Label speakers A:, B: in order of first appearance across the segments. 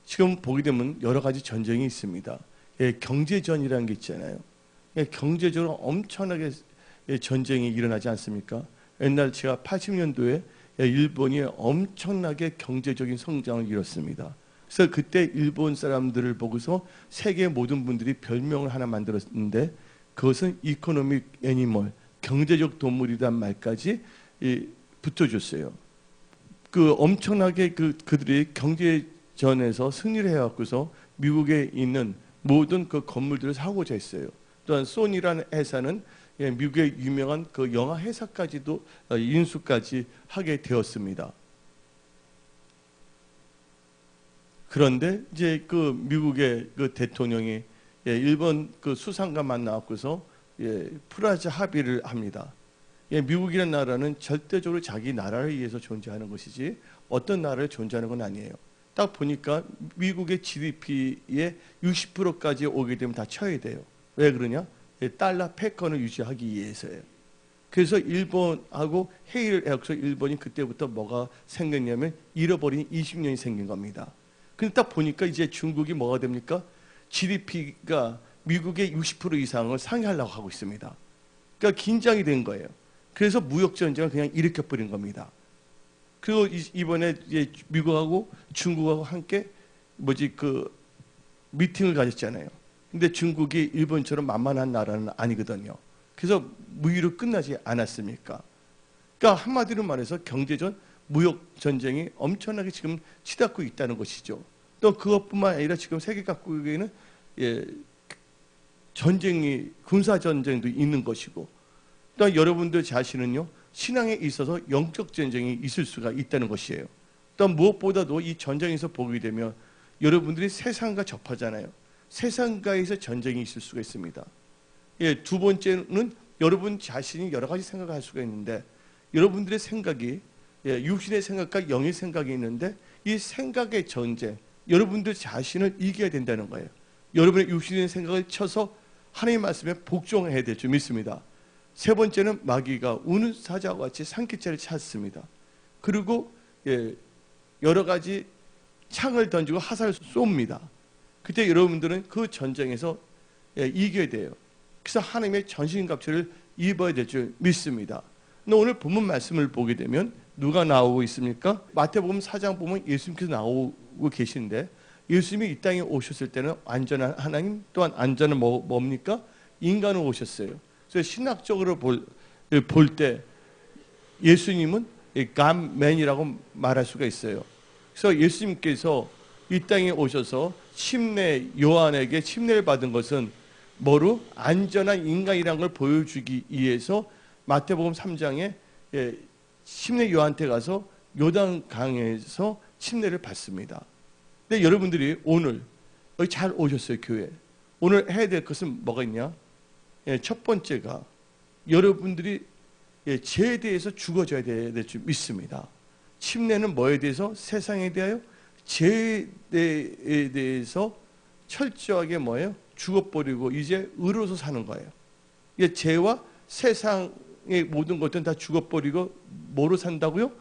A: 지금 보게 되면 여러 가지 전쟁이 있습니다. 경제전이라는 게 있잖아요. 경제적으로 엄청나게 전쟁이 일어나지 않습니까? 옛날 제가 80년도에 일본이 엄청나게 경제적인 성장을 이뤘습니다. 그래서 그때 일본 사람들을 보고서 세계 모든 분들이 별명을 하나 만들었는데 그것은 이코노믹 애니멀, 경제적 동물이란 말까지 붙여줬어요. 그 엄청나게 그들이 경제전에서 승리를 해갖고서 미국에 있는 모든 그 건물들을 사고자 했어요. 또한 소니라는 회사는 미국의 유명한 그 영화 회사까지도 인수까지 하게 되었습니다. 그런데 이제 그 미국의 그 대통령이 일본 그 수상과 만나갖고서 프라자 합의를 합니다. 미국이라는 나라는 절대적으로 자기 나라를 위해서 존재하는 것이지 어떤 나라를 존재하는 건 아니에요. 딱 보니까 미국의 GDP의 60%까지 오게 되면 다 쳐야 돼요. 왜 그러냐? 달러 패권을 유지하기 위해서예요. 그래서 일본하고 회의를 해서 일본이 그때부터 뭐가 생겼냐면 잃어버린 20년이 생긴 겁니다. 근데 딱 보니까 이제 중국이 뭐가 됩니까? GDP가 미국의 60% 이상을 상회하려고 하고 있습니다. 그러니까 긴장이 된 거예요. 그래서 무역 전쟁을 그냥 일으켜버린 겁니다. 그리고 이번에 미국하고 중국하고 함께 그 미팅을 가졌잖아요. 근데 중국이 일본처럼 만만한 나라는 아니거든요. 그래서 무위로 끝나지 않았습니까? 그러니까 한마디로 말해서 경제전, 무역 전쟁이 엄청나게 지금 치닫고 있다는 것이죠. 또 그것뿐만 아니라 지금 세계 각국에는 전쟁이 군사 전쟁도 있는 것이고, 또 여러분들 자신은요 신앙에 있어서 영적 전쟁이 있을 수가 있다는 것이에요. 또 무엇보다도 이 전쟁에서 보게 되면 여러분들이 세상과 접하잖아요. 세상과에서 전쟁이 있을 수가 있습니다. 두 번째는 여러분 자신이 여러 가지 생각을 할 수가 있는데 여러분들의 생각이 육신의 생각과 영의 생각이 있는데 이 생각의 전쟁, 여러분들 자신을 이겨야 된다는 거예요. 여러분의 육신의 생각을 쳐서 하나님의 말씀에 복종해야 될 줄 믿습니다. 세 번째는 마귀가 우는 사자와 같이 산기죄를 찾습니다. 그리고 여러 가지 창을 던지고 화살을 쏩니다. 그때 여러분들은 그 전쟁에서 이겨야 돼요. 그래서 하나님의 전신갑주를 입어야 될 줄 믿습니다. 근데 오늘 본문 말씀을 보게 되면 누가 나오고 있습니까? 마태복음 4장 보면 예수님께서 나오고 계시는데 예수님이 이 땅에 오셨을 때는 안전한 하나님 또한 안전은 뭡니까? 인간으로 오셨어요. 그래서 신학적으로 볼 때 예수님은 Godman이라고 말할 수가 있어요. 그래서 예수님께서 이 땅에 오셔서 침례 요한에게 침례를 받은 것은 뭐로? 안전한 인간이라는 걸 보여주기 위해서 마태복음 3장에 침례 요한한테 가서 요단강에서 침례를 받습니다. 근데 여러분들이 오늘 여기 잘 오셨어요. 교회. 오늘 해야 될 것은 뭐가 있냐? 첫 번째가 여러분들이 죄에 대해서 죽어져야 될 줄 믿습니다. 침례는 뭐에 대해서? 세상에 대하여 죄에 대해서 철저하게 뭐예요? 죽어버리고 이제 의로서 사는 거예요. 죄와 세상의 모든 것들은 다 죽어버리고 뭐로 산다고요?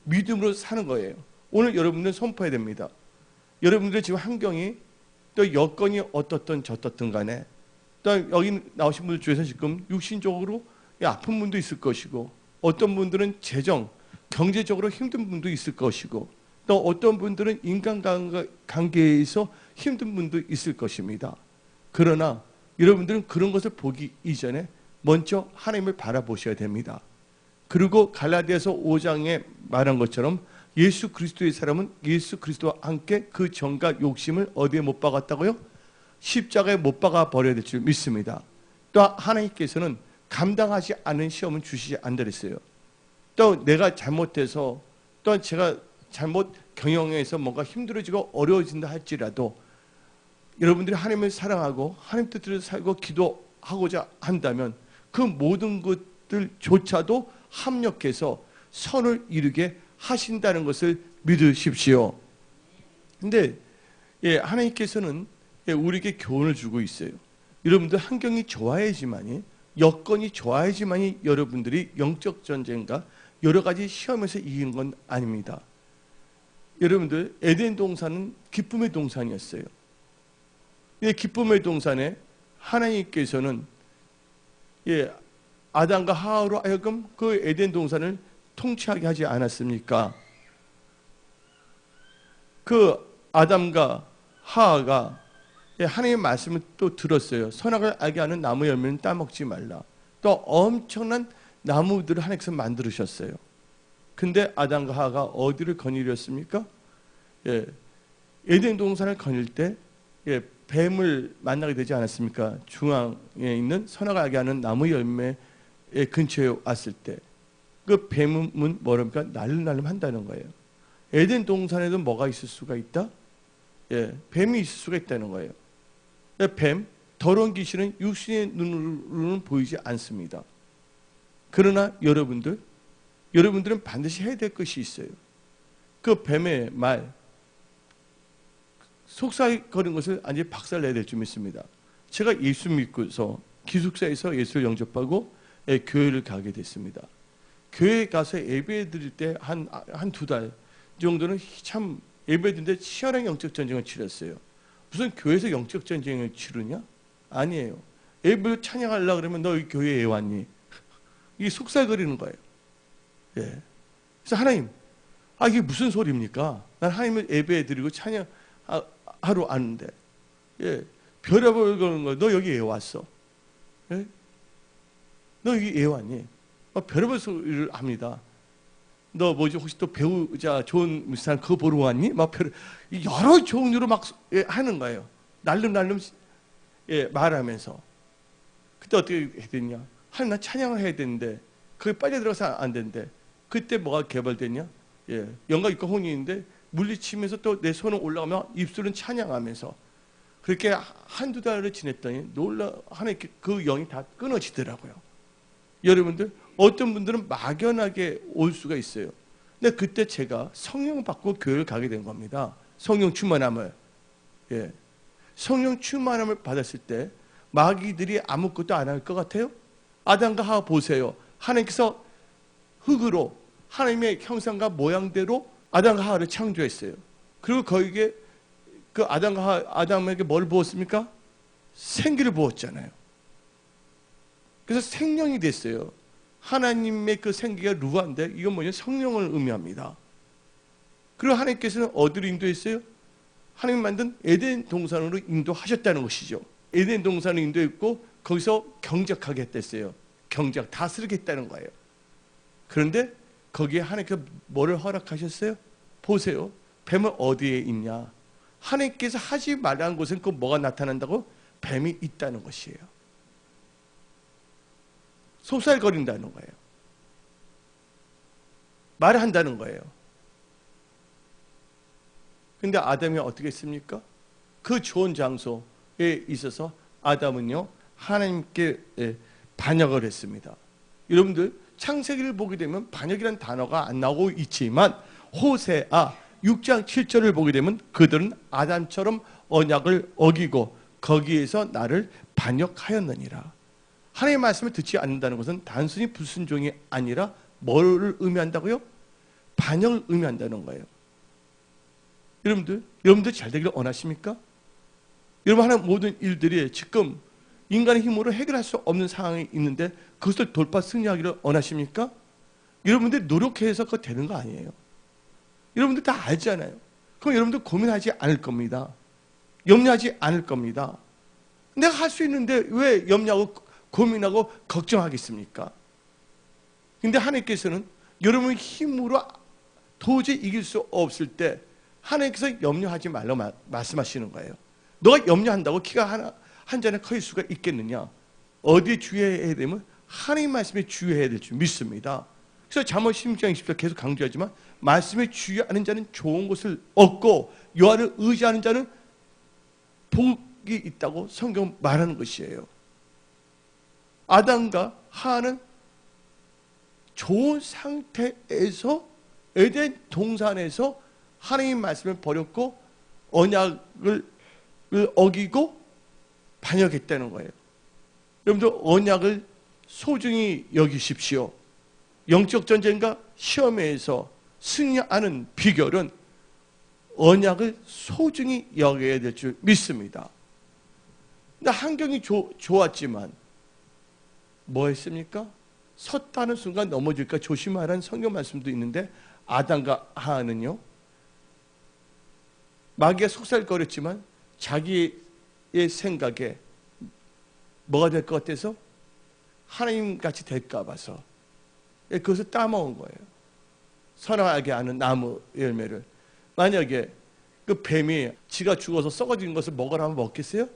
A: 믿음으로 사는 거예요. 오늘 여러분들 선포해야 됩니다. 여러분들 지금 환경이 또 여건이 어떻든 저떻든 간에 또 여기 나오신 분들 중에서 지금 육신적으로 아픈 분도 있을 것이고 어떤 분들은 재정, 경제적으로 힘든 분도 있을 것이고 또 어떤 분들은 인간관계에서 힘든 분도 있을 것입니다. 그러나 여러분들은 그런 것을 보기 이전에 먼저 하나님을 바라보셔야 됩니다. 그리고 갈라디아서 5장에 말한 것처럼 예수 그리스도의 사람은 예수 그리스도와 함께 그 정과 욕심을 어디에 못 박았다고요? 십자가에 못 박아 버려야 될 줄 믿습니다. 또 하나님께서는 감당하지 않은 시험은 주시지 않다 그랬어요. 또 내가 잘못해서 또 제가 잘못 경영해서 뭔가 힘들어지고 어려워진다 할지라도 여러분들이 하나님을 사랑하고 하나님 뜻대로 살고 기도하고자 한다면 그 모든 것들조차도 합력해서 선을 이루게 하신다는 것을 믿으십시오. 근데 하나님께서는 우리에게 교훈을 주고 있어요. 여러분들 환경이 좋아야지만이 여건이 좋아야지만이 여러분들이 영적 전쟁과 여러 가지 시험에서 이기는 건 아닙니다. 여러분들 에덴 동산은 기쁨의 동산이었어요. 이 기쁨의 동산에 하나님께서는 아담과 하와로 하여금 그 에덴 동산을 통치하게 하지 않았습니까? 그 아담과 하와가 하나님의 말씀을 또 들었어요. 선악을 알게 하는 나무 열매는 따먹지 말라. 또 엄청난 나무들을 하나님께서 만들으셨어요. 근데 아담과 하와가 어디를 거느렸습니까? 에덴 동산을 거닐 때 뱀을 만나게 되지 않았습니까? 중앙에 있는 선악을 알게 하는 나무 열매 근처에 왔을 때 그 뱀은 뭐랍니까? 날름날름 한다는 거예요. 에덴 동산에도 뭐가 있을 수가 있다? 뱀이 있을 수가 있다는 거예요. 뱀, 더러운 귀신은 육신의 눈으로는 보이지 않습니다. 그러나 여러분들은 반드시 해야 될 것이 있어요. 그 뱀의 말, 속삭거리는 것을 완전히 박살내야 될 줄 믿습니다. 제가 예수 믿고서 기숙사에서 예수를 영접하고 교회를 가게 됐습니다. 교회에 가서 예배 드릴 때 한 두 달 정도는 참 예배 드리는데 치열한 영적 전쟁을 치렀어요. 무슨 교회에서 영적 전쟁을 치르냐? 아니에요. 예배 찬양하려고 그러면 너 이 교회에 왜 왔니? 이게 속삭거리는 거예요. 그래서 하나님, 이게 무슨 소리입니까? 난 하나님을 예배 드리고 찬양하러 왔는데 별의별 거는 거야. 너 여기 왜 왔어? 너 여기 왜 왔니? 별의별 소리를 합니다. 너 뭐지 혹시 또 배우자 좋은 사람 그거 보러 왔니? 여러 종류로 막 하는 거예요. 날름 말하면서. 그때 어떻게 해야 되냐? 하나님 나 찬양을 해야 되는데 그게 빨리 들어가서 안 되는데 그때 뭐가 개발됐냐? 영과 육과 혼인인데 물리치면서 또 내 손을 올라가면 입술은 찬양하면서 그렇게 한두 달을 지냈더니 하나님께 그 영이 다 끊어지더라고요. 여러분들 어떤 분들은 막연하게 올 수가 있어요. 근데 그때 제가 성령 받고 교회를 가게 된 겁니다. 성령 충만함을. 성령 충만함을 받았을 때 마귀들이 아무것도 안 할 것 같아요? 아담과 하와 보세요. 하나님께서 흙으로 하나님의 형상과 모양대로 아담과 하와를 창조했어요. 그리고 거기에 그 아담에게 뭘 부었습니까? 생기를 부었잖아요. 그래서 생명이 됐어요. 하나님의 그 생기가 루아인데 이건 뭐냐? 성령을 의미합니다. 그리고 하나님께서는 어디로 인도했어요? 하나님 만든 에덴 동산으로 인도하셨다는 것이죠. 에덴 동산을 인도했고 거기서 경작하게 했댔어요. 경작, 다스리게 했다는 거예요. 그런데 거기에 하나님께서 뭐를 허락하셨어요? 보세요. 뱀은 어디에 있냐? 하나님께서 하지 말라는 곳엔 그 뭐가 나타난다고? 뱀이 있다는 것이에요. 속살거린다는 거예요. 말을 한다는 거예요. 근데 아담이 어떻게 했습니까? 그 좋은 장소에 있어서 아담은요 하나님께 반역을 했습니다. 여러분들 창세기를 보게 되면 반역이라는 단어가 안 나오고 있지만 호세아 6장 7절을 보게 되면 그들은 아담처럼 언약을 어기고 거기에서 나를 반역하였느니라. 하나님의 말씀을 듣지 않는다는 것은 단순히 불순종이 아니라 뭘 의미한다고요? 반역을 의미한다는 거예요. 여러분들 잘 되기를 원하십니까? 여러분 하는 모든 일들이 지금 인간의 힘으로 해결할 수 없는 상황이 있는데 그것을 돌파 승리하기를 원하십니까? 여러분들 노력해서 그거 되는 거 아니에요. 여러분들 다 알잖아요. 그럼 여러분들 고민하지 않을 겁니다. 염려하지 않을 겁니다. 내가 할 수 있는데 왜 염려하고 고민하고 걱정하겠습니까? 근데 하나님께서는 여러분의 힘으로 도저히 이길 수 없을 때 하나님께서 염려하지 말라고 말씀하시는 거예요. 너가 염려한다고 키가 한 잔에 커질 수가 있겠느냐? 어디에 주의해야 되면 하나님 말씀에 주의해야 될 줄 믿습니다. 그래서 잠언 16장 20절 계속 강조하지만 말씀에 주의하는 자는 좋은 것을 얻고 여호와를 의지하는 자는 복이 있다고 성경 말하는 것이에요. 아담과 하와는 좋은 상태에서 에덴 동산에서 하나님의 말씀을 버렸고 언약을 어기고 반역했다는 거예요. 여러분들 언약을 소중히 여기십시오. 영적 전쟁과 시험에서 승리하는 비결은 언약을 소중히 여겨야 될 줄 믿습니다. 근데 환경이 좋았지만 뭐 했습니까? 섰다는 순간 넘어질까 조심하라는 성경 말씀도 있는데 아담과 하와는요, 마귀가 속살거렸지만 자기의 생각에 뭐가 될 것 같아서 하나님같이 될까 봐서 그것을 따먹은 거예요. 선악하게 아는 나무 열매를. 만약에 그 뱀이 지가 죽어서 썩어진 것을 먹으라면 먹겠어요?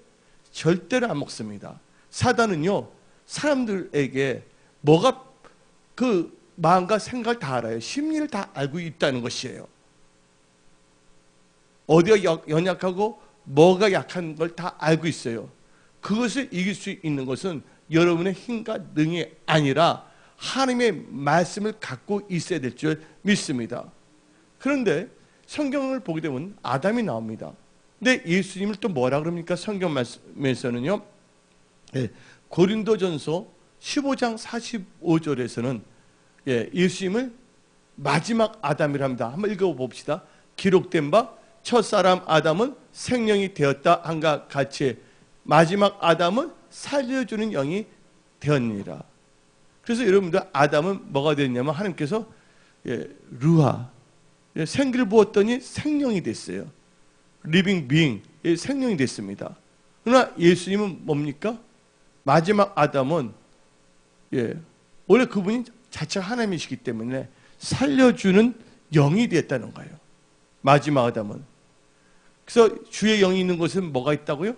A: 절대로 안 먹습니다. 사단은요, 사람들에게 뭐가 그 마음과 생각을 다 알아요. 심리를 다 알고 있다는 것이에요. 어디가 연약하고 뭐가 약한 걸 다 알고 있어요. 그것을 이길 수 있는 것은 여러분의 힘과 능이 아니라 하나님의 말씀을 갖고 있어야 될 줄 믿습니다. 그런데 성경을 보게 되면 아담이 나옵니다. 근데 예수님을 또 뭐라 그럽니까? 성경 말씀에서는요, 고린도전서 15장 45절에서는 예수님을 마지막 아담이라 합니다. 한번 읽어봅시다. 기록된 바 첫사람 아담은 생명이 되었다 한과 같이 마지막 아담은 살려주는 영이 되었느니라. 그래서 여러분들 아담은 뭐가 됐냐면 하나님께서 루아, 생기를 부었더니 생명이 됐어요. 리빙 빙, 생명이 됐습니다. 그러나 예수님은 뭡니까? 마지막 아담은 원래 그분이 자체가 하나님이시기 때문에 살려주는 영이 됐다는 거예요. 마지막 아담은. 그래서 주의 영이 있는 곳은 뭐가 있다고요?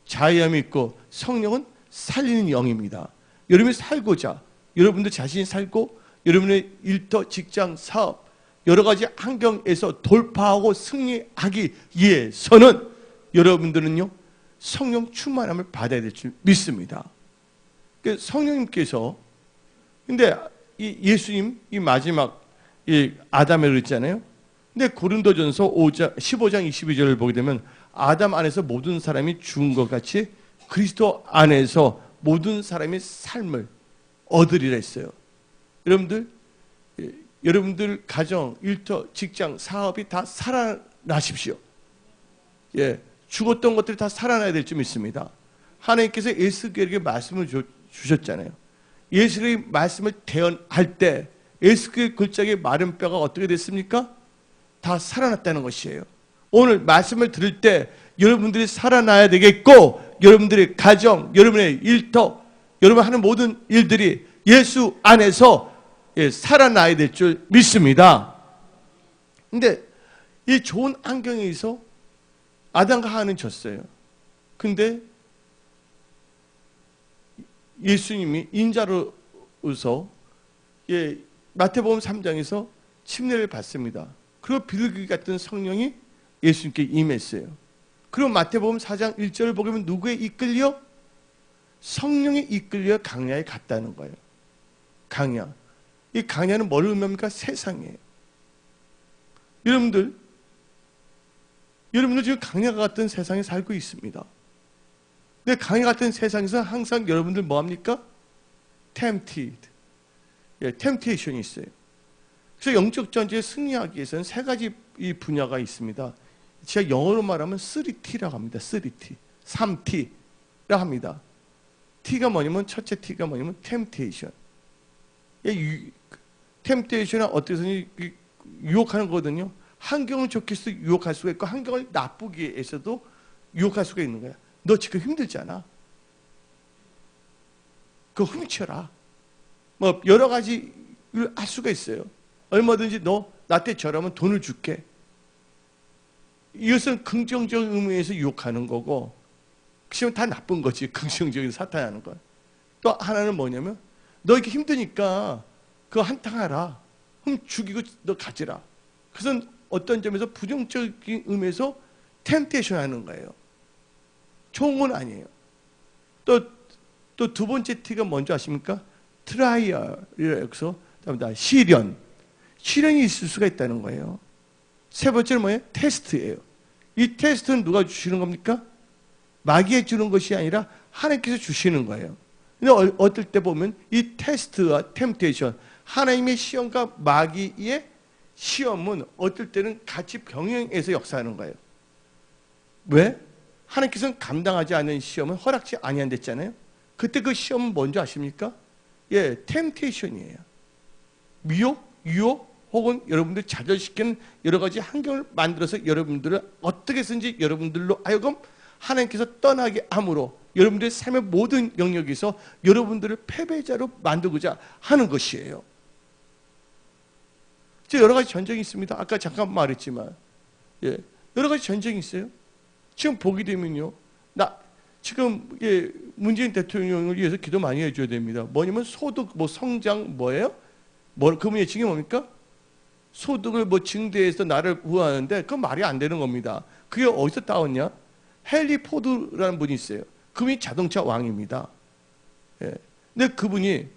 A: 자유함이 있고 성령은 살리는 영입니다. 여러분이 살고자, 여러분들 자신이 살고 여러분의 일터, 직장, 사업 여러 가지 환경에서 돌파하고 승리하기 위해서는 여러분들은요, 성령 충만함을 받아야 될 줄 믿습니다. 성령님께서, 근데 이 예수님, 이 마지막 이 아담을 그랬잖아요. 근데 고린도전서 15장 22절을 보게 되면 아담 안에서 모든 사람이 죽은 것 같이 그리스도 안에서 모든 사람의 삶을 얻으리라 했어요. 여러분들 가정, 일터, 직장, 사업이 다 살아나십시오. 죽었던 것들이 다 살아나야 될 줄 믿습니다. 하나님께서 예수께에게 말씀을 주셨잖아요. 예수의 말씀을 대언할 때 예수의 글자의 마른 뼈가 어떻게 됐습니까? 다 살아났다는 것이에요. 오늘 말씀을 들을 때 여러분들이 살아나야 되겠고, 여러분들의 가정, 여러분의 일터, 여러분 하는 모든 일들이 예수 안에서 살아나야 될 줄 믿습니다. 근데 이 좋은 환경에서 아담과 하와는 졌어요. 근데 예수님이 인자로서 마태복음 3장에서 침례를 받습니다. 그리고 비둘기 같은 성령이 예수님께 임했어요. 그리고 마태복음 4장 1절을 보게 되면 누구에 이끌려? 성령에 이끌려 강야에 갔다는 거예요. 강야. 이 강야는 뭘 의미합니까? 세상이에요. 여러분들 지금 강야 같은 세상에 살고 있습니다. 근데 강야 같은 세상에서 항상 여러분들 뭐합니까? tempted. temptation이 있어요. 그래서 영적 전쟁에 승리하기 위해서는 세 가지 이 분야가 있습니다. 제가 영어로 말하면 3T라고 합니다. 3T. 3T라고 합니다. T가 뭐냐면, 첫째 T가 뭐냐면 temptation. temptation은 어떻게 유혹하는 거거든요. 환경을 좋게 해서 유혹할 수가 있고, 환경을 나쁘게 해서도 유혹할 수가 있는 거야. 너 지금 힘들잖아. 그거 훔쳐라. 뭐 여러 가지를 할 수가 있어요. 얼마든지 너 나한테 저라면 돈을 줄게. 이것은 긍정적인 의미에서 유혹하는 거고, 그치만 다 나쁜 거지. 긍정적인 사탄하는 건. 또 하나는 뭐냐면, 너 이렇게 힘드니까 그거 한탕하라. 죽이고 너 가지라. 그것은 어떤 점에서 부정적인 의미에서 템테이션 하는 거예요. 좋은 건 아니에요. 또 두 번째 T가 뭔지 아십니까? 트라이얼이라고 해서 시련이 있을 수가 있다는 거예요. 세 번째는 뭐예요? 테스트예요. 이 테스트는 누가 주시는 겁니까? 마귀에 주는 것이 아니라 하나님께서 주시는 거예요. 근데 어떨 때 보면 이 테스트와 템테이션, 하나님의 시험과 마귀의 시험은 어떨 때는 같이 병행해서 역사하는 거예요. 왜? 하나님께서는 감당하지 않는 시험은 허락지 아니한댔잖아요. 그때 그 시험은 뭔지 아십니까? 예, 템테이션이에요. 미혹, 유혹, 혹은 여러분들 좌절시키는 여러 가지 환경을 만들어서 여러분들을 어떻게 해서든지 여러분들로 하여금 하나님께서 떠나게 함으로 여러분들의 삶의 모든 영역에서 여러분들을 패배자로 만들고자 하는 것이에요. 여러 가지 전쟁이 있습니다. 아까 잠깐 말했지만, 예, 여러 가지 전쟁이 있어요. 지금 보게 되면요, 지금 문재인 대통령을 위해서 기도 많이 해줘야 됩니다. 뭐냐면 소득, 성장, 뭐예요? 그분의 지금 뭡니까? 소득을 증대해서 나를 구하는데 그건 말이 안 되는 겁니다. 그게 어디서 따왔냐? 헨리 포드라는 분이 있어요. 그분이 자동차 왕입니다. 예. 근데 그분이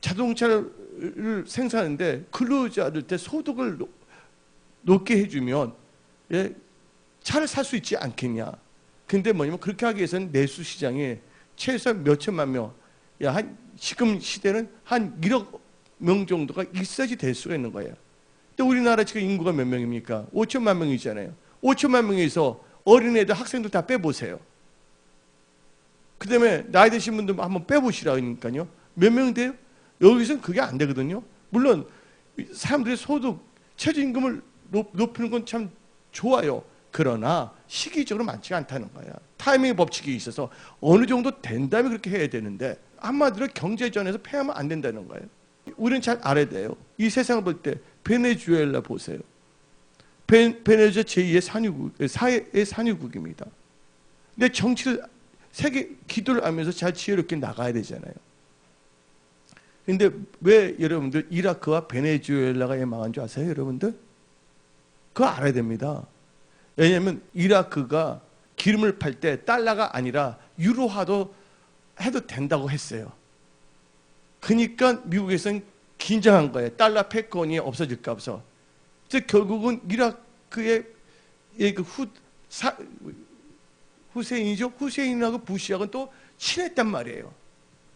A: 자동차를 생산하는데 근로자들한테 소득을 높게 해주면 차를 살 수 있지 않겠냐. 근데 뭐냐면 그렇게 하기 위해서는 내수 시장에 최소 몇 천만 명, 지금 시대는 한 1억 명 정도가 있어야지 될 수가 있는 거예요. 근데 우리나라 지금 인구가 몇 명입니까? 5천만 명이잖아요. 5천만 명에서 어린애들, 학생들 다 빼보세요. 그 다음에 나이 드신 분들 한번 빼보시라니까요. 몇 명 돼요? 여기서는 그게 안 되거든요. 물론 사람들의 소득, 최저임금을 높이는 건 참 좋아요. 그러나 시기적으로 많지가 않다는 거야. 타이밍 법칙이 있어서 어느 정도 된 다음에 그렇게 해야 되는데 한마디로 경제전에서 패하면 안 된다는 거예요. 우리는 잘 알아야 돼요. 이 세상을 볼 때 베네수엘라 보세요. 베네수엘라 제2의 4의 산유국입니다. 근데 정치를 세계 기도를 하면서 잘 지혜롭게 나가야 되잖아요. 근데 왜 여러분들 이라크와 베네수엘라가 망한 줄 아세요, 여러분들? 그거 알아야 됩니다. 왜냐하면 이라크가 기름을 팔 때 달러가 아니라 유로화도 해도 된다고 했어요. 그러니까 미국에서는 긴장한 거예요. 달러 패권이 없어질까 봐서. 결국은 이라크의 후세인이죠. 후세인하고 부시하고는 또 친했단 말이에요.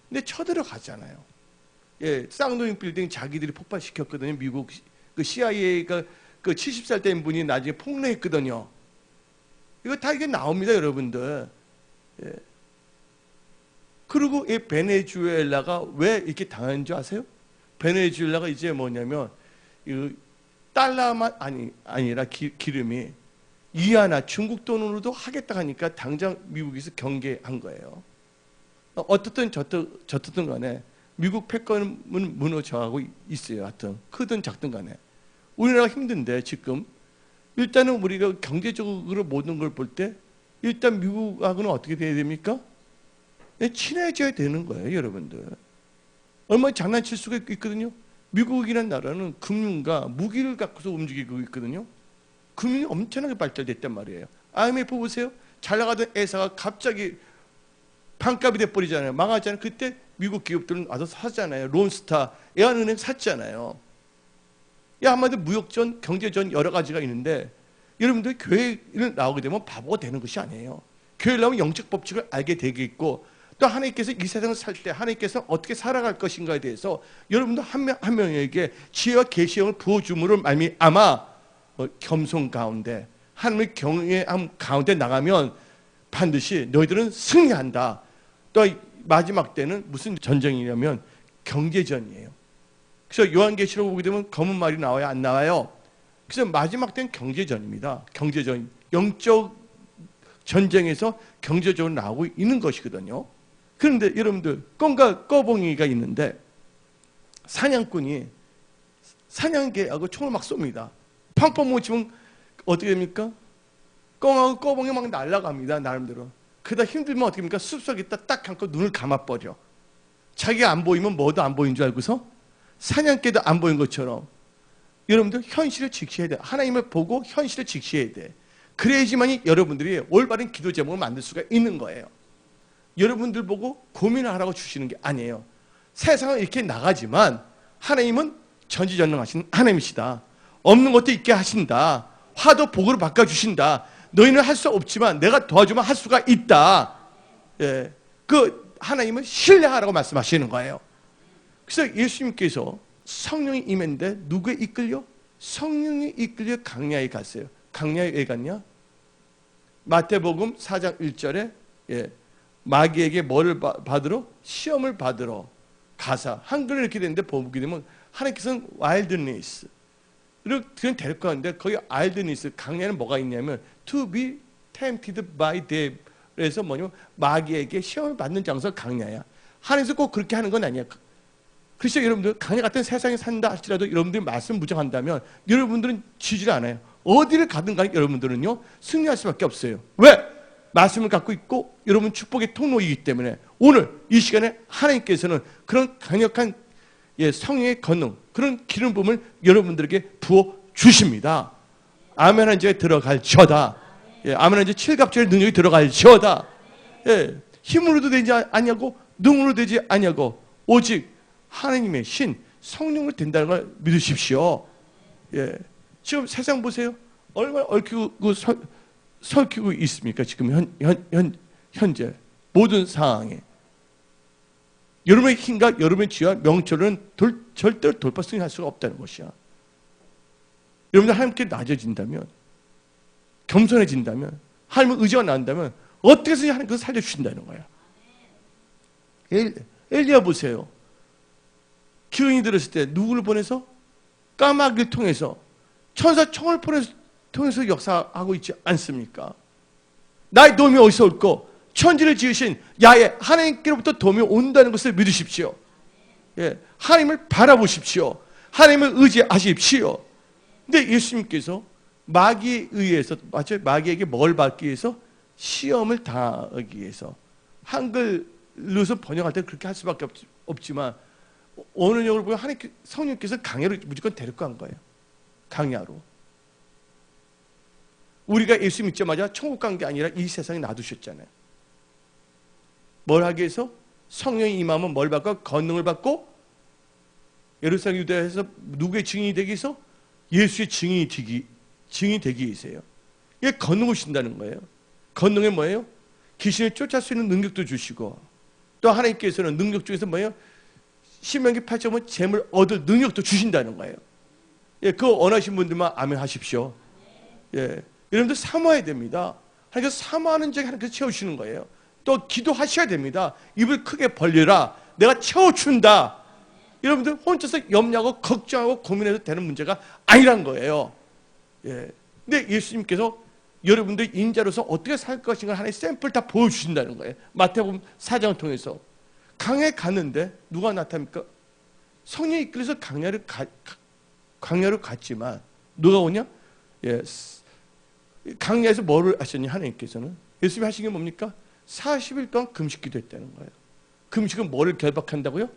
A: 근데 쳐들어가잖아요. 예, 쌍둥이 빌딩 자기들이 폭발시켰거든요. 미국 CIA가 70살 된 분이 나중에 폭로했거든요. 이거 다 이게 나옵니다, 여러분들. 예. 그리고 이 베네수엘라가 왜 이렇게 당한 줄 아세요? 베네수엘라가 이제 뭐냐면 달러만 아니라 기름이 이하나 중국 돈으로도 하겠다 하니까 당장 미국에서 경계한 거예요. 어떻든 저떻든 간에 미국 패권은 무너져가고 있어요. 하여튼 크든 작든 간에. 우리나라가 힘든데 지금 일단은 우리가 경제적으로 모든 걸 볼 때 일단 미국하고는 어떻게 돼야 됩니까? 친해져야 되는 거예요, 여러분들. 얼마나 장난칠 수가 있거든요. 미국이라는 나라는 금융과 무기를 갖고서 움직이고 있거든요. 금융이 엄청나게 발달됐단 말이에요. IMF 보세요. 잘 나가던 회사가 갑자기 반값이 돼버리잖아요. 망하잖아요. 그때 미국 기업들은 와서 사잖아요. 론스타, 애한은행 샀잖아요. 한마디로 무역전, 경제전 여러 가지가 있는데 여러분들 교회를 나오게 되면 바보가 되는 것이 아니에요. 교회를 나오면 영적 법칙을 알게 되겠고 또 하나님께서 이 세상을 살 때 하나님께서 어떻게 살아갈 것인가에 대해서 여러분들 한 명 한 명에게 지혜와 계시형을 부어줌으로 말미암아 겸손 가운데 하나님의 경외함 가운데 나가면 반드시 너희들은 승리한다. 또 마지막 때는 무슨 전쟁이냐면 경제전이에요. 그래서 요한계시록 보게 되면 검은 말이 나와요, 안 나와요? 그래서 마지막 때는 경제전입니다. 경제전, 영적 전쟁에서 경제적으로 나오고 있는 것이거든요. 그런데 여러분들 꿩과 꺼봉이가 있는데 사냥꾼이 사냥개하고 총을 막 쏩니다. 팡팡 못 치면 어떻게 됩니까? 꿩하고 꺼봉이 막 날아갑니다, 나름대로. 그러다 힘들면 어떻게 됩니까? 숲속에다 딱 감고 눈을 감아버려. 자기가 안 보이면 뭐도 안 보인 줄 알고서 사냥개도 안 보인 것처럼 여러분들 현실을 직시해야 돼. 하나님을 보고 현실을 직시해야 돼. 그래야지만이 여러분들이 올바른 기도 제목을 만들 수가 있는 거예요. 여러분들 보고 고민을 하라고 주시는 게 아니에요. 세상은 이렇게 나가지만 하나님은 전지전능하신 하나님이시다. 없는 것도 있게 하신다. 화도 복으로 바꿔주신다. 너희는 할 수 없지만 내가 도와주면 할 수가 있다. 예, 그 하나님은 신뢰하라고 말씀하시는 거예요. 그래서 예수님께서 성령이 임했는데 누구에 이끌려? 성령이 이끌려 강야에 갔어요. 강야에 왜 갔냐? 마태복음 4장 1절에 마귀에게 뭐를 받으러? 시험을 받으러 가사. 한글로 이렇게 되는데 보게 되면 하나님께서는 와일드니스 그리고 그냥 데리고 가는데 거기 와일드니스 강야는 뭐가 있냐면 to be tempted by them. 그래서 뭐냐면 마귀에게 시험을 받는 장소가 강야야. 하나님께서 꼭 그렇게 하는 건 아니야. 그래서 여러분들 강야 같은 세상에 산다 할지라도 여러분들이 말씀 무장한다면 여러분들은 지질 않아요. 어디를 가든 간에 여러분들은요 승리할 수밖에 없어요. 왜? 말씀을 갖고 있고 여러분 축복의 통로이기 때문에 오늘 이 시간에 하나님께서는 그런 강력한 성령의 권능 그런 기름 부음을 여러분들에게 부어 주십니다. 아멘 한 주에 들어갈지어다. 아멘 한 주 칠갑절의 능력이 들어갈지어다. 힘으로도 되지 아니하고 능으로 되지 아니하고 오직 하나님의 신 성령으로 된다는 걸 믿으십시오. 지금 세상 보세요. 얼마나 얽히고 설키고 있습니까? 지금 현재 모든 상황에 여러분의 힘과 여러분의 지혜와 명철은 절대로 돌파 승리할 수가 없다는 것이야. 여러분들 하나님께 낮아진다면 겸손해진다면 하나님의 의지가 나온다면 어떻게 해서 하나님 그것을 살려주신다는 거야. 엘리야 보세요. 기운이 들었을 때 누구를 보내서? 까마귀를 통해서 천사 청을 통해서 역사하고 있지 않습니까? 나의 도움이 어디서 올까? 천지를 지으신 야훼 하나님께로부터 도움이 온다는 것을 믿으십시오. 하나님을 바라보십시오. 하나님을 의지하십시오. 근데 예수님께서 마귀에 의해서 맞죠? 마귀에게 뭘 받기 위해서? 시험을 당하기 위해서. 한글로서 번역할 때 그렇게 할 수밖에 없지만 어느 영어를 보면 하나님 성령께서 강야로 무조건 데리고 간 거예요. 강야로. 우리가 예수 믿자마자 천국 간 게 아니라 이 세상에 놔두셨잖아요. 뭘 하기 위해서? 성령이 임하면 뭘 받고? 권능을 받고 예루살렘 유대에서 누구의 증인이 되기 위해서? 예수의 증인이 되기 위해서요. 이게 권능을 주신다는 거예요. 권능이 뭐예요? 귀신을 쫓을 수 있는 능력도 주시고 또 하나님께서는 능력 중에서 뭐예요? 신명기 8장은 재물 얻을 능력도 주신다는 거예요. 그거 원하신 분들만 아멘 하십시오. 여러분들 사모해야 됩니다. 하나님께서 사모하는 자에게 하나님께서 채워주시는 거예요. 또 기도하셔야 됩니다. 입을 크게 벌리라. 내가 채워준다. 여러분들 혼자서 염려하고 걱정하고 고민해도 되는 문제가 아니란 거예요. 근데 예수님께서 여러분들 인자로서 어떻게 살 것인가 하나의 샘플 다 보여주신다는 거예요. 마태복음 4장을 통해서. 강야에 갔는데 누가 나타납니까? 성령이 이끌려서 강야로 갔지만 누가 오냐? 강야에서 뭐를 하셨냐? 하나님께서는 예수님이 하신 게 뭡니까? 40일 동안 금식 기도했다는 거예요. 금식은 뭐를 결박한다고요?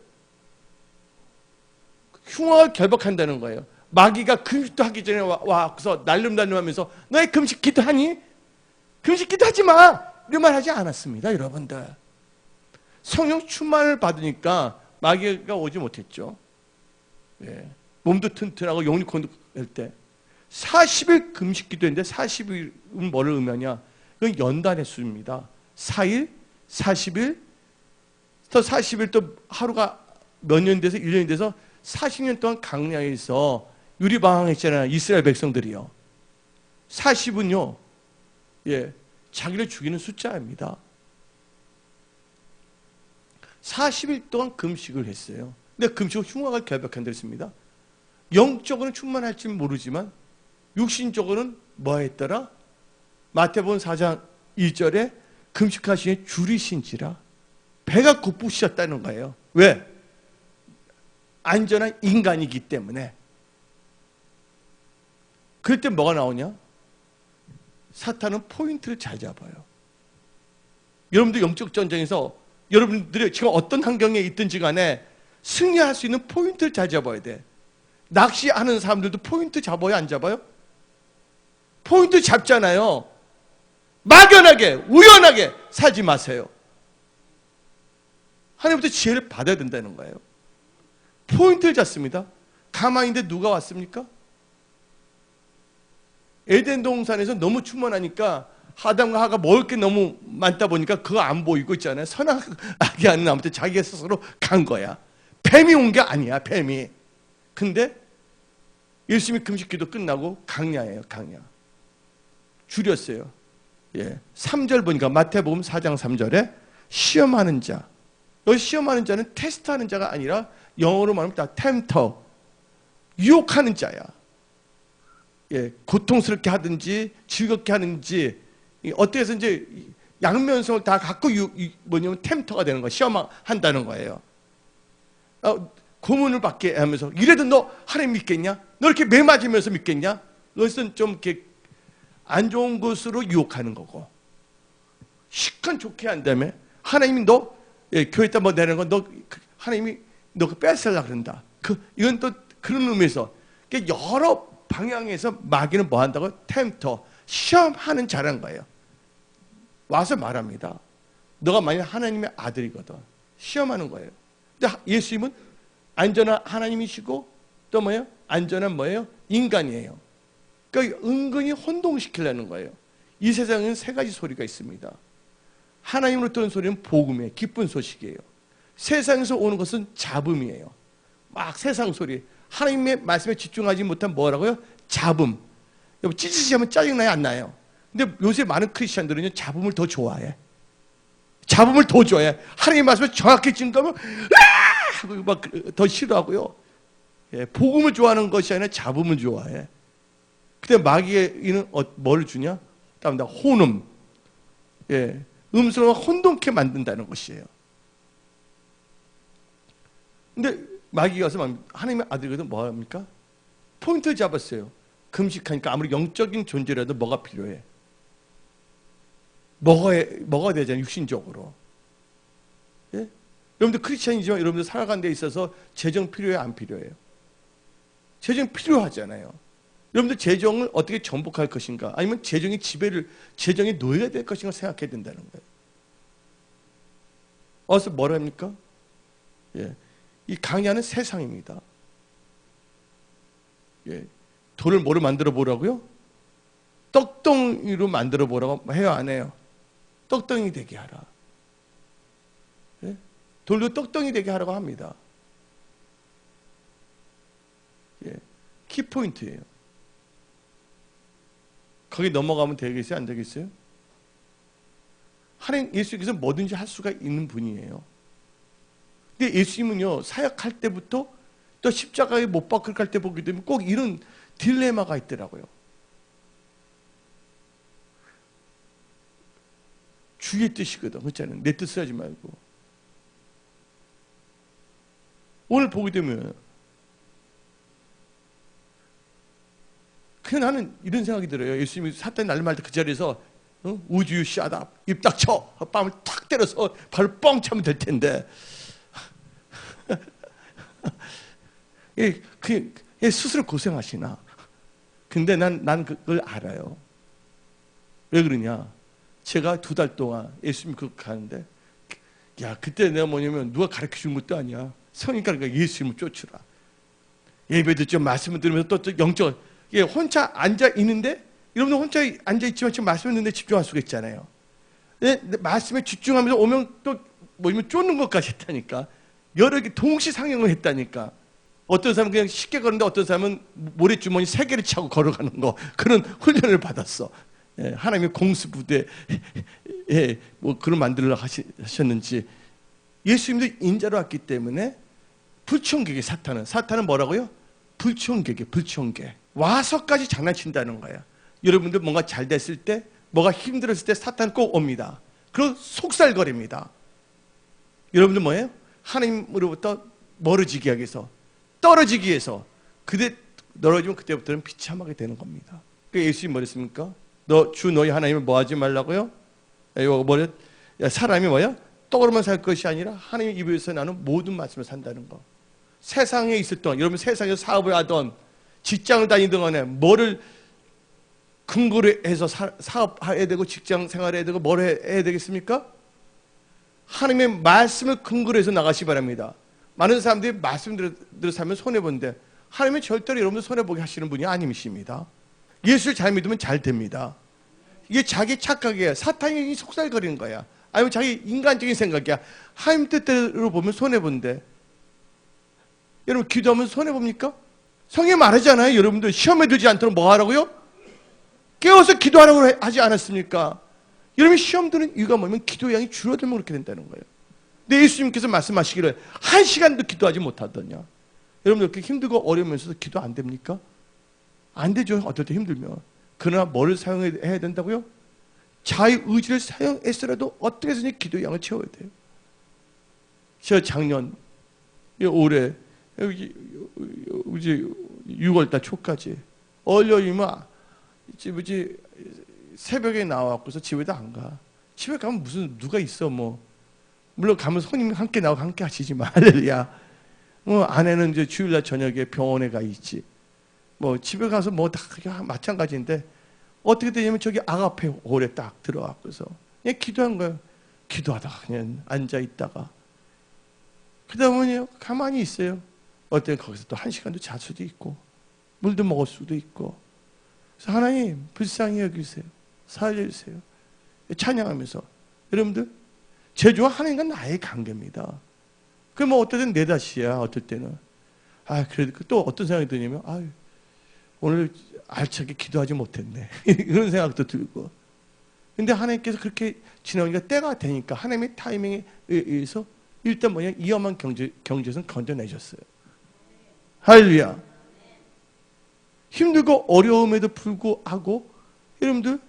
A: 흉악을 결박한다는 거예요. 마귀가 금식도 하기 전에 와서 날름날름하면서 너희 금식 기도하니? 금식 기도하지 마! 이런 말 하지 않았습니다. 여러분들 성령 충만을 받으니까 마귀가 오지 못했죠. 몸도 튼튼하고 영리콘도 할 때 40일 금식 기도했는데 40일은 뭐를 의미하냐? 그건 연단의 수입니다. 4일, 40일, 또 40일 또 하루가 몇 년 돼서 1년이 돼서 40년 동안 강야에서 유리방황했잖아요. 이스라엘 백성들이요. 40은요. 자기를 죽이는 숫자입니다. 40일 동안 금식을 했어요. 근데 금식은 흉악을 결박한다 했습니다. 영적으로는 충만할지 모르지만 육신적으로는 뭐 했더라? 마태복음 4장 1절에 금식하시니 줄이신지라 배가 고프셨다는 거예요. 왜? 안전한 인간이기 때문에. 그럴 때 뭐가 나오냐? 사탄은 포인트를 잘 잡아요. 여러분들 영적 전쟁에서 여러분들이 지금 어떤 환경에 있든지 간에 승리할 수 있는 포인트를 잘 잡아야 돼. 낚시하는 사람들도 포인트 잡아요, 안 잡아요? 포인트 잡잖아요. 막연하게, 우연하게 살지 마세요. 하나님부터 지혜를 받아야 된다는 거예요. 포인트를 잡습니다. 가만히 있는데 누가 왔습니까? 에덴 동산에서 너무 충만하니까 아담과 하가 먹을 게 너무 많다 보니까 그거 안 보이고 있잖아요. 선악이 아닌 아무튼 자기가 스스로 간 거야. 뱀이 온 게 아니야, 뱀이. 근데 예수님이 금식기도 끝나고 강야예요. 강야. 줄였어요. 예. 3절 보니까 마태복음 4장 3절에 시험하는 자. 여기 시험하는 자는 테스트하는 자가 아니라 영어로 말하면 다 템터. 유혹하는 자야. 예. 고통스럽게 하든지 즐겁게 하는지 어떻게 해서 이제 양면성을 다 갖고 뭐냐면 템터가 되는 거예요. 시험한다는 거예요. 고문을 받게 하면서 이래도 너 하나님 믿겠냐? 너 이렇게 매 맞으면서 믿겠냐? 그것은 좀 이렇게 안 좋은 것으로 유혹하는 거고, 시간 좋게 한 다음에 하나님이 너 교회에다 뭐 내는 거 너 하나님이 너 뺏으려고 그런다. 이건 또 그런 의미에서 여러 방향에서 마귀는 뭐 한다고? 템터, 시험하는 자라는 거예요. 와서 말합니다. 너가 만약 하나님의 아들이거든. 시험하는 거예요. 근데 예수님은 안전한 하나님이시고 또 뭐예요? 안전한 뭐예요? 인간이에요. 그러니까 은근히 혼동시키려는 거예요. 이 세상에는 세 가지 소리가 있습니다. 하나님으로 들은 소리는 복음이에요. 기쁜 소식이에요. 세상에서 오는 것은 잡음이에요. 막 세상 소리. 하나님의 말씀에 집중하지 못한 뭐라고요? 잡음. 여러분 찌릿하면 짜증나요? 안 나요? 근데 요새 많은 크리스천들은요 잡음을 더 좋아해. 잡음을 더 좋아해. 하나님의 말씀을 정확히 증거하면 하고 막 더 싫어하고요. 예, 복음을 좋아하는 것이 아니라 잡음을 좋아해. 근데 마귀는 뭘 주냐? 다음다 혼음. 예, 음성을 혼동케 만든다는 것이에요. 근데 마귀가 와서 하나님의 아들이거든 뭐 합니까? 포인트를 잡았어요. 금식하니까 아무리 영적인 존재라도 뭐가 필요해? 먹어야 되잖아요, 육신적으로. 예? 여러분들 크리스천이지만 여러분들 살아가는 데 있어서 재정 필요해요, 안 필요해요? 재정 필요하잖아요. 여러분들 재정을 어떻게 정복할 것인가? 아니면 재정의 노예가 될 것인가 생각해야 된다는 거예요. 어서 뭐라 합니까? 예. 이 강야는 세상입니다. 예. 돌을 뭐로 만들어 보라고요? 떡덩이로 만들어 보라고 해요, 안 해요? 떡덩이 되게 하라. 예? 돌도 떡덩이 되게 하라고 합니다. 예. 키포인트예요. 거기 넘어가면 되겠어요? 안 되겠어요? 하나님 예수님께서 뭐든지 할 수가 있는 분이에요. 근데 예수님은요 사역할 때부터 또 십자가에 못 박힐 때 보게 되면 꼭 이런 딜레마가 있더라고요. 주의 뜻이거든. 그렇잖아요. 내 뜻을 하지 말고. 오늘 보게 되면 그냥 나는 이런 생각이 들어요. 예수님이 사탄이 날릴 때 그 자리에서 Would you shut up? 입 닥쳐. 뺨을 탁 때려서 발을 뻥 차면 될 텐데. 스스로 고생하시나. 근데 난 그걸 알아요. 왜 그러냐. 제가 2달 동안 예수님 그거 가는데 그때 내가 뭐냐면 누가 가르쳐 준 것도 아니야. 성령 가르쳐 예수님을 쫓으라. 예배 듣죠. 말씀을 들으면서 또 영적 혼자 앉아 있는데 여러분들 혼자 앉아 있지만 지금 말씀을 듣는데 집중할 수가 있잖아요. 말씀에 집중하면서 오면 또 뭐냐면 쫓는 것까지 했다니까. 여러 개 동시 상영을 했다니까. 어떤 사람은 그냥 쉽게 걸었는데 어떤 사람은 모래주머니 3개를 차고 걸어가는 거 그런 훈련을 받았어. 예, 하나님의 공수부대 뭐 그런 만들려고 하셨는지. 예수님도 인자로 왔기 때문에 불청객이 사탄은 뭐라고요? 불청객 와서까지 장난친다는 거야. 여러분들 뭔가 잘 됐을 때 뭐가 힘들었을 때 사탄은 꼭 옵니다. 그리고 속살거립니다. 여러분들 뭐예요? 하나님으로부터 멀어지기 위해서 떨어지기 위해서 그때 떨어지면 그때부터는 비참하게 되는 겁니다. 그러니까 예수님이 뭐랬습니까? 너희 하나님을 뭐 하지 말라고요? 사람이 뭐야? 떡으로만 살 것이 아니라 하나님 입에서 나는 모든 말씀을 산다는 거. 세상에 있을 동안 여러분 세상에서 사업을 하던 직장을 다니던 간에 뭐를 근거로 해서 사업해야 되고 직장 생활해야 되고 뭘 해야 되겠습니까? 하나님의 말씀을 근거로 해서 나가시 바랍니다. 많은 사람들이 말씀대로 살면 손해본데 하나님은 절대로 여러분들 손해보게 하시는 분이 아니십니다. 예수를 잘 믿으면 잘 됩니다. 이게 자기 착각이에요. 사탄이 속살거리는 거야. 아니면 자기 인간적인 생각이야. 하나님 뜻대로 보면 손해본데 여러분 기도하면 손해봅니까? 성경에 말하잖아요. 여러분들 시험에 들지 않도록 뭐 하라고요? 깨워서 기도하라고 하지 않았습니까? 여러분 시험 드는 이유가 뭐냐면 기도의 양이 줄어들면 그렇게 된다는 거예요. 근데 예수님께서 말씀하시기를 1시간도 기도하지 못하더냐. 여러분들 그렇게 힘들고 어려우면서도 기도 안 됩니까? 안 되죠. 어떨 때 힘들면. 그러나 뭐를 사용해야 된다고요? 자의 의지를 사용해서라도 어떻게 해서든 기도의 양을 채워야 돼요. 제가 작년 올해 이제 6월달 초까지 얼려이면 뭐지 새벽에 나와갖고서 집에도 안 가. 집에 가면 무슨 누가 있어 뭐. 물론 가면 손님 함께 나오고 함께 하시지만 할렐루야. 아내는 이제 주일날 저녁에 병원에 가 있지. 뭐 집에 가서 뭐 다 마찬가지인데 어떻게 되냐면 저기 아가페 홀에 딱 들어가고서 그냥 기도한 거예요. 기도하다가 그냥 앉아 있다가 그러다 보니 가만히 있어요. 어떤 거기서 또 1시간도 잘 수도 있고 물도 먹을 수도 있고. 그래서 하나님 불쌍히 여기세요. 살려주세요. 찬양하면서 여러분들 제주와 하나님과 나의 관계입니다. 그 뭐 어떨 때는 내 탓이야. 어떨 때는 그래도 또 어떤 생각이 드냐면 오늘 알차게 기도하지 못했네. 그런 생각도 들고. 근데 하나님께서 그렇게 지나오니까 때가 되니까 하나님의 타이밍에 의해서 일단 뭐냐 이 험한 경제에서는 건져내셨어요. 할렐루야. 힘들고 어려움에도 불구하고 여러분들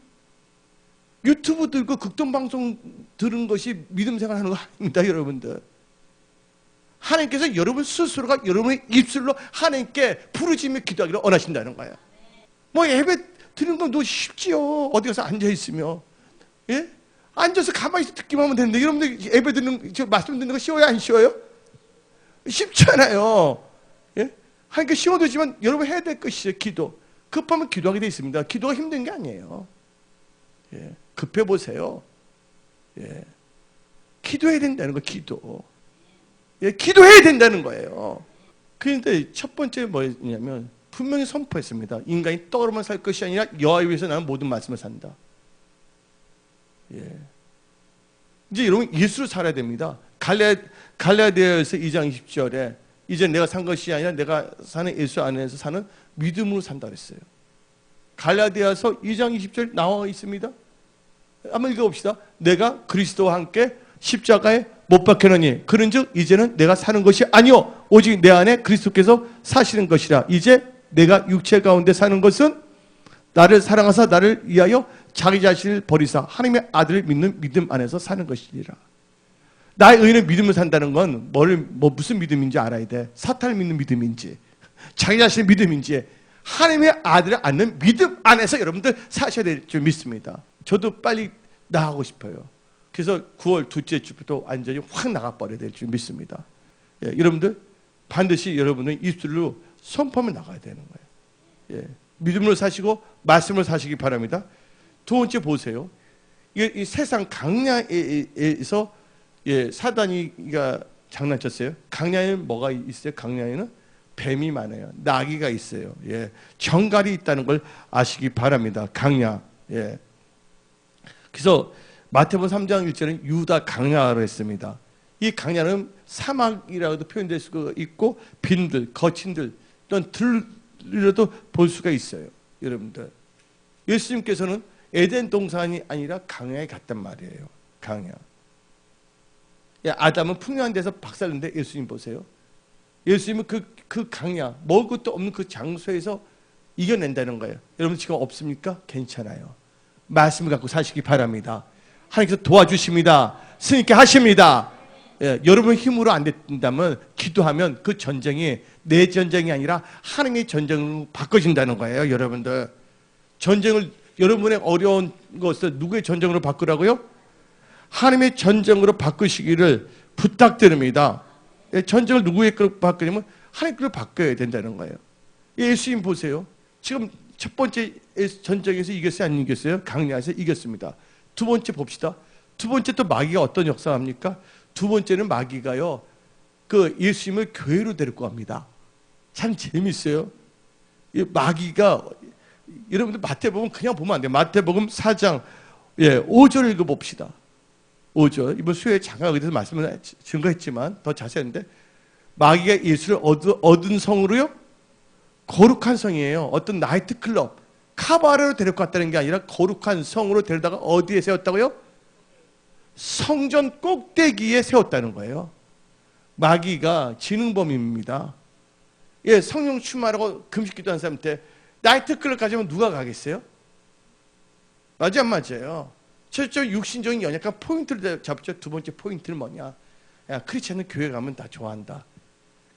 A: 유튜브 들고 극동방송 들은 것이 믿음 생활하는 거 아닙니다. 여러분들 하나님께서 여러분 스스로가 여러분의 입술로 하나님께 부르짖며 기도하기를 원하신다는 거예요. 뭐 예배 드리는 건 너무 쉽지요. 어디 가서 앉아있으며 예? 앉아서 가만히 듣기만 하면 되는데 여러분들 예배 듣는 말씀 듣는 거 쉬워요? 안 쉬워요? 쉽잖아요. 예? 하나님께 쉬워도지만 여러분 해야 될 것이죠. 기도. 급하면 기도하게 돼 있습니다. 기도가 힘든 게 아니에요. 예. 급해 보세요. 예. 기도해야 된다는 거. 기도. 예. 기도해야 된다는 거예요. 그런데 첫 번째 뭐냐면 분명히 선포했습니다. 인간이 떡으로만 살 것이 아니라 여호와 위해서 나는 모든 말씀을 산다. 예. 이제 여러분 예수로 살아야 됩니다. 갈라디아서 2장 20절에 이제 내가 산 것이 아니라 내가 사는 예수 안에서 사는 믿음으로 산다 그랬어요. 갈라디아서 2장 20절 나와 있습니다. 한번 읽어봅시다. 내가 그리스도와 함께 십자가에 못 박혀느니 그런즉 이제는 내가 사는 것이 아니요 오직 내 안에 그리스도께서 사시는 것이라. 이제 내가 육체 가운데 사는 것은 나를 사랑하사 나를 위하여 자기 자신을 버리사 하나님의 아들을 믿는 믿음 안에서 사는 것이니라. 나의 의는 믿음을 산다는 건 무슨 믿음인지 알아야 돼. 사탄을 믿는 믿음인지 자기 자신의 믿음인지 하나님의 아들을 안는 믿음 안에서 여러분들 사셔야 될 줄 믿습니다. 저도 빨리 나가고 싶어요. 그래서 9월 둘째 주부터 완전히 확 나가버려야 될 줄 믿습니다. 예, 여러분들 반드시 여러분은 입술로 선포하며 나가야 되는 거예요. 예, 믿음으로 사시고 말씀으로 사시기 바랍니다. 두 번째 보세요. 이 세상 강야에서 사단이가 장난쳤어요. 강야에는 뭐가 있어요? 강야에는 뱀이 많아요. 나귀가 있어요. 예, 정갈이 있다는 걸 아시기 바랍니다. 강야. 예. 그래서 마태복음 3장 1절은 유다 강야로 했습니다. 이 강야는 사막이라고도 표현될 수가 있고 빈들, 거친들 또는 들이라도 볼 수가 있어요. 여러분들 예수님께서는 에덴 동산이 아니라 강야에 갔단 말이에요. 강야. 아담은 풍요한 데서 박살냈는데 예수님 보세요. 예수님은 그 강야, 먹을 것도 없는 그 장소에서 이겨낸다는 거예요. 여러분 지금 없습니까? 괜찮아요. 말씀을 갖고 사시기 바랍니다. 하나님께서 도와주십니다. 승리있게 하십니다. 예, 여러분 힘으로 안 된다면 기도하면 그 전쟁이 내 전쟁이 아니라 하나님의 전쟁으로 바꿔진다는 거예요. 여러분들 전쟁을 여러분의 어려운 것을 누구의 전쟁으로 바꾸라고요? 하나님의 전쟁으로 바꾸시기를 부탁드립니다. 예, 전쟁을 누구의 걸로 바꾸냐면 하나님 걸로 바꿔야 된다는 거예요. 예수님 보세요. 지금 첫 번째 전쟁에서 이겼어요? 안 이겼어요? 강야에서 이겼습니다. 두 번째 봅시다. 두 번째 또 마귀가 어떤 역사를 합니까? 두 번째는 마귀가요, 그 예수님을 교회로 데리고 갑니다. 참 재밌어요. 이 마귀가, 여러분들 마태복음 그냥 보면 안 돼요. 마태복음 4장 5절 읽어봅시다. 5절. 이번 수요일에 잠깐 여기서 말씀을 증거했지만 더 자세한데, 마귀가 예수를 얻은 성으로요, 거룩한 성이에요. 어떤 나이트클럽, 카바레로 데리고 갔다는 게 아니라 거룩한 성으로 데려다가 어디에 세웠다고요? 성전 꼭대기에 세웠다는 거예요. 마귀가 지능범입니다. 예, 성령 충만하고 금식 기도하는 사람한테 나이트클럽 가자면 누가 가겠어요? 맞아, 안 맞아요? 첫째 육신적인 연약한 포인트를 잡죠. 두 번째 포인트는 뭐냐? 야, 크리스찬은 교회 가면 다 좋아한다.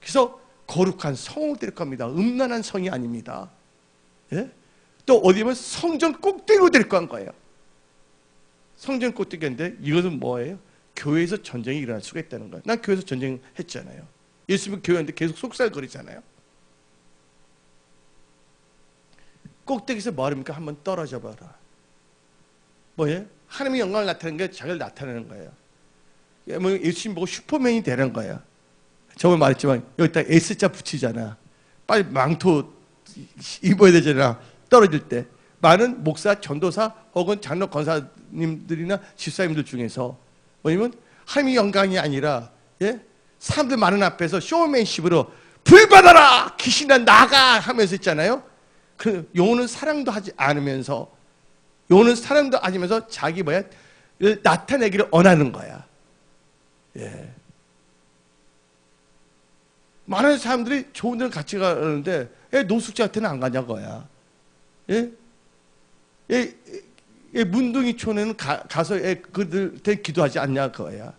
A: 그래서 거룩한 성으로 데리고 갑니다. 음란한 성이 아닙니다. 예? 또 어디 보면 성전 꼭대기로 데리고 간 거예요. 성전 꼭대기인데 이것은 뭐예요? 교회에서 전쟁이 일어날 수가 있다는 거예요. 난 교회에서 전쟁했잖아요. 예수님 교회인데 계속 속살거리잖아요. 꼭대기에서 뭐 합니까? 한번 떨어져 봐라. 뭐예요? 하나님의 영광을 나타내는 게 자기를 나타내는 거예요. 예수님 보고 슈퍼맨이 되는 거예요. 저번에 말했지만 여기다 S자 붙이잖아. 빨리 망토 입어야 되잖아. 떨어질 때. 많은 목사, 전도사 혹은 장로 권사님들이나 집사님들 중에서 뭐냐면 하나님의 영광이 아니라 예? 사람들 많은 앞에서 쇼맨십으로 불 받아라! 귀신아 나가! 하면서 있잖아요. 그 영혼은 사랑도 하지 않으면서 영혼은 사랑도 아니면서 자기 뭐야? 나타내기를 원하는 거야. 예. 많은 사람들이 좋은 데를 같이 가는데 왜 노숙자한테는 안 가냐고야. 예? 문둥이촌에는 가서 그들한테 기도하지 않냐 그거야.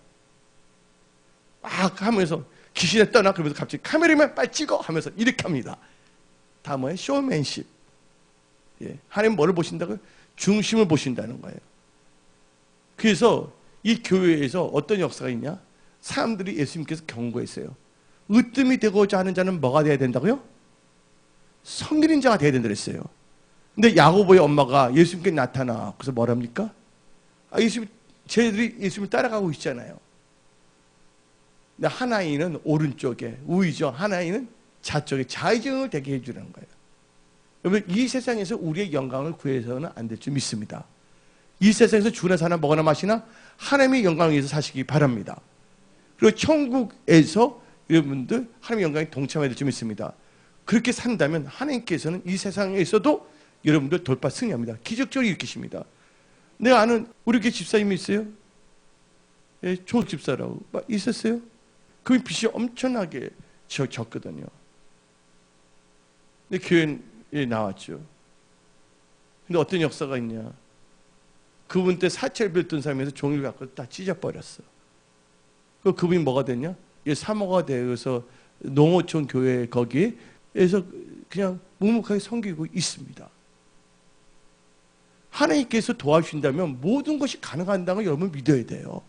A: 막 하면서 귀신에 떠나 그러면서 갑자기 카메라만 빨리 찍어 하면서 이렇게 합니다. 다 뭐예요? 쇼맨십. 예. 하나님 뭐를 보신다고요? 중심을 보신다는 거예요. 그래서 이 교회에서 어떤 역사가 있냐? 사람들이 예수님께서 경고했어요. 으뜸이 되고자 하는 자는 뭐가 돼야 된다고요? 성결인 자가 돼야 된다 그랬어요. 근데 야고보의 엄마가 예수님께 나타나. 그래서 뭐랍니까? 쟤들이 예수님을 따라가고 있잖아요. 근데 하나이는 오른쪽에 우이죠. 하나이는 좌쪽에 좌의정을 되게 해주는 거예요. 여러분 이 세상에서 우리의 영광을 구해서는 안 될 줄 믿습니다. 이 세상에서 주나 사나 먹거나 마시나 하나님의 영광을 위해서 사시기 바랍니다. 그리고 천국에서 여러분들 하나님의 영광에 동참해야 될 줄 믿습니다. 그렇게 산다면 하나님께서는 이 세상에서도 여러분들 돌파 승리합니다. 기적적으로 일으키십니다. 내가 아는 우리 교회 집사님이 있어요. 예, 조 집사라고 있었어요. 그 빚이 엄청나게 졌거든요. 근데 교회에 나왔죠. 근데 어떤 역사가 있냐? 그분 때 사채를 빌던 사람에서 종이를 갖고 다 찢어버렸어. 그분이 뭐가 됐냐? 사모가 되어서 농어촌 교회 거기에서 그냥 묵묵하게 섬기고 있습니다. 하나님께서 도와주신다면 모든 것이 가능한다는 걸 여러분 믿어야 돼요.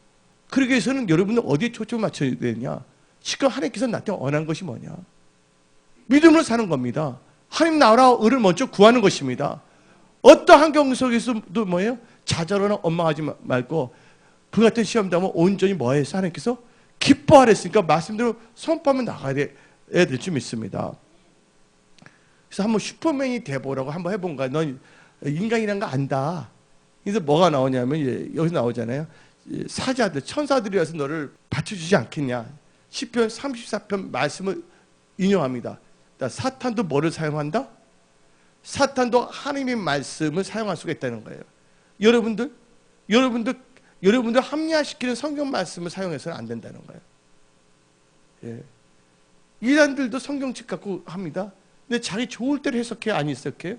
A: 그러기 위해서는 여러분은 어디에 초점을 맞춰야 되냐? 지금 하나님께서 나한테 원하는 것이 뭐냐? 믿음으로 사는 겁니다. 하나님 나라와 의를 먼저 구하는 것입니다. 어떤 환경 속에서도 뭐예요? 좌절하거나 원망하지 말고 불같은 시험 당하면 온전히 뭐해서 하나님께서 기뻐하랬으니까 말씀대로 선포하면 나가야 될 줄 믿습니다. 그래서 한번 슈퍼맨이 돼보라고 한번 해본 거야. 넌 인간이란 거 안다. 그래서 뭐가 나오냐면 여기서 나오잖아요. 사자들, 천사들이 와서 너를 받쳐주지 않겠냐. 시편 34편 말씀을 인용합니다. 사탄도 뭐를 사용한다? 사탄도 하나님의 말씀을 사용할 수가 있다는 거예요. 여러분들 합리화시키는 성경 말씀을 사용해서는 안 된다는 거예요. 예. 이단들도 성경책 갖고 합니다. 근데 자기 좋을 대로 해석해, 안 해석해요?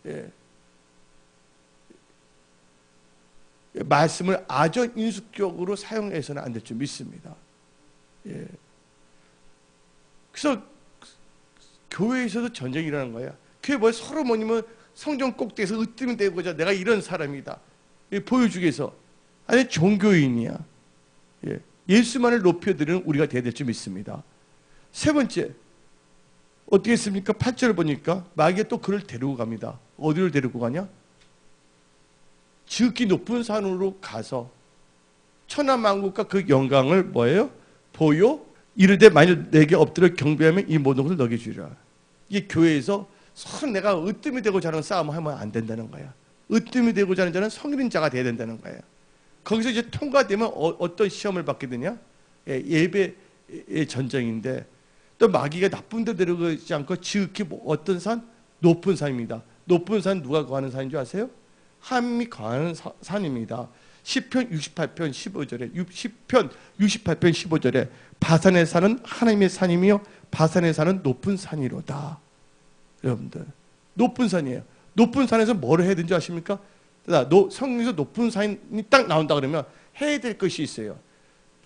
A: 예. 말씀을 아전인수격으로 사용해서는 안 될 줄 믿습니다. 예. 그래서 교회에서도 전쟁이 일어나는 거야. 교회 뭐 서로 뭐냐면 성전 꼭대기에서 으뜸이 되고자 내가 이런 사람이다. 보여주기 위해서. 아니 종교인이야. 예. 예수만을 높여드리는 우리가 되어야 될 줄 믿습니다. 세 번째 어떻게 했습니까? 8절을 보니까 마귀가 또 그를 데리고 갑니다. 어디를 데리고 가냐? 지극히 높은 산으로 가서 천하만국과 그 영광을 뭐예요? 보여 이르되 만일 내게 엎드려 경배하면 이 모든 것을 너게 주리라. 이게 교회에서 서로 내가 으뜸이 되고자 하는 싸움을 하면 안 된다는 거야. 으뜸이 되고자 하는 자는 성인 자가 돼야 된다는 거예요. 거기서 이제 통과되면 어떤 시험을 받게 되냐? 예배의 전쟁인데 또 마귀가 나쁜 데 데려가지 않고 지극히 어떤 산? 높은 산입니다. 높은 산 누가 거하는 산인 줄 아세요? 하나님이 거하는 산입니다. 시편 68편 15절에 10편 68편 15절에 바산의 산은 하나님의 산이며 바산의 산은 높은 산이로다. 여러분들 높은 산이에요. 높은 산에서 뭘 해야 되는지 아십니까? 성경에서 높은 산이 딱 나온다 그러면 해야 될 것이 있어요.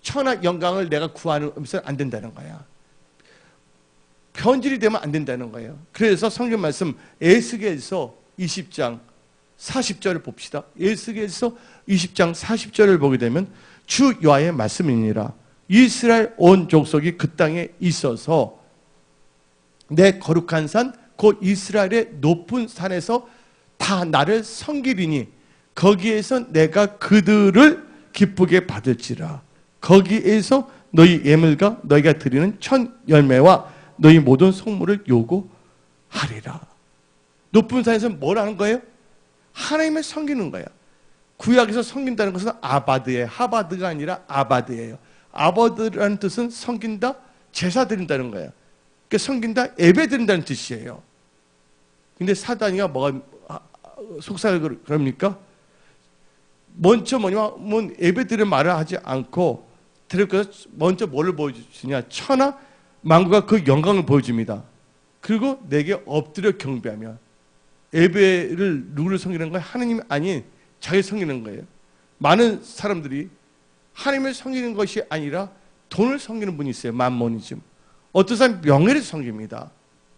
A: 천하 영광을 내가 구하는 것은 안 된다는 거야. 변질이 되면 안 된다는 거예요. 그래서 성경 말씀 에스겔서 20장 40절을 봅시다. 에스겔서 20장 40절을 보게 되면 주 여호와의 말씀이니라. 이스라엘 온 족속이 그 땅에 있어서 내 거룩한 산 곧 이스라엘의 높은 산에서 다 나를 섬기리니 거기에서 내가 그들을 기쁘게 받을지라. 거기에서 너희 예물과 너희가 드리는 천 열매와 너희 모든 성물을 요구하리라. 높은 산에서 뭘 하는 거예요? 하나님을 섬기는 거예요. 구약에서 섬긴다는 것은 아바드예요. 하바드가 아니라 아바드예요. 아바드라는 뜻은 섬긴다, 제사 드린다는 거예요. 그러니까 섬긴다, 예배 드린다는 뜻이에요. 근데 사단이가 뭐가 속삭을 그럽니까? 먼저 뭐냐면 예배 드릴 말을 하지 않고 먼저 뭐를 보여주냐? 천하 만국과 그 영광을 보여줍니다. 그리고 내게 엎드려 경배하며 예배를 누구를 섬기는 거예요? 하느님이 아닌 자기 섬기는 거예요. 많은 사람들이 하나님을 섬기는 것이 아니라 돈을 섬기는 분이 있어요. 맘모니즘. 어떤 사람 명예를 섬깁니다.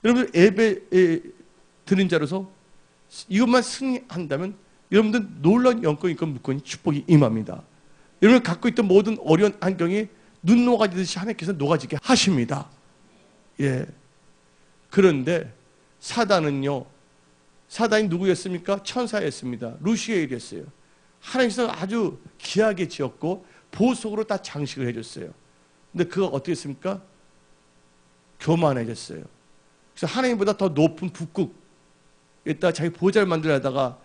A: 여러분 예배 드린 자로서 이것만 승리한다면 여러분들 놀라운 영권이권 무권이 축복이 임합니다. 여러분 갖고 있던 모든 어려운 환경이 눈 녹아지듯이 하나님께서 녹아지게 하십니다. 예. 그런데 사단은요, 사단이 누구였습니까? 천사였습니다. 루시엘이었어요. 하나님께서 아주 귀하게 지었고 보석으로 다 장식을 해줬어요. 근데 그가 어떻게 했습니까? 교만해졌어요. 그래서 하나님보다 더 높은 북극에다 자기 보좌를 만들려다가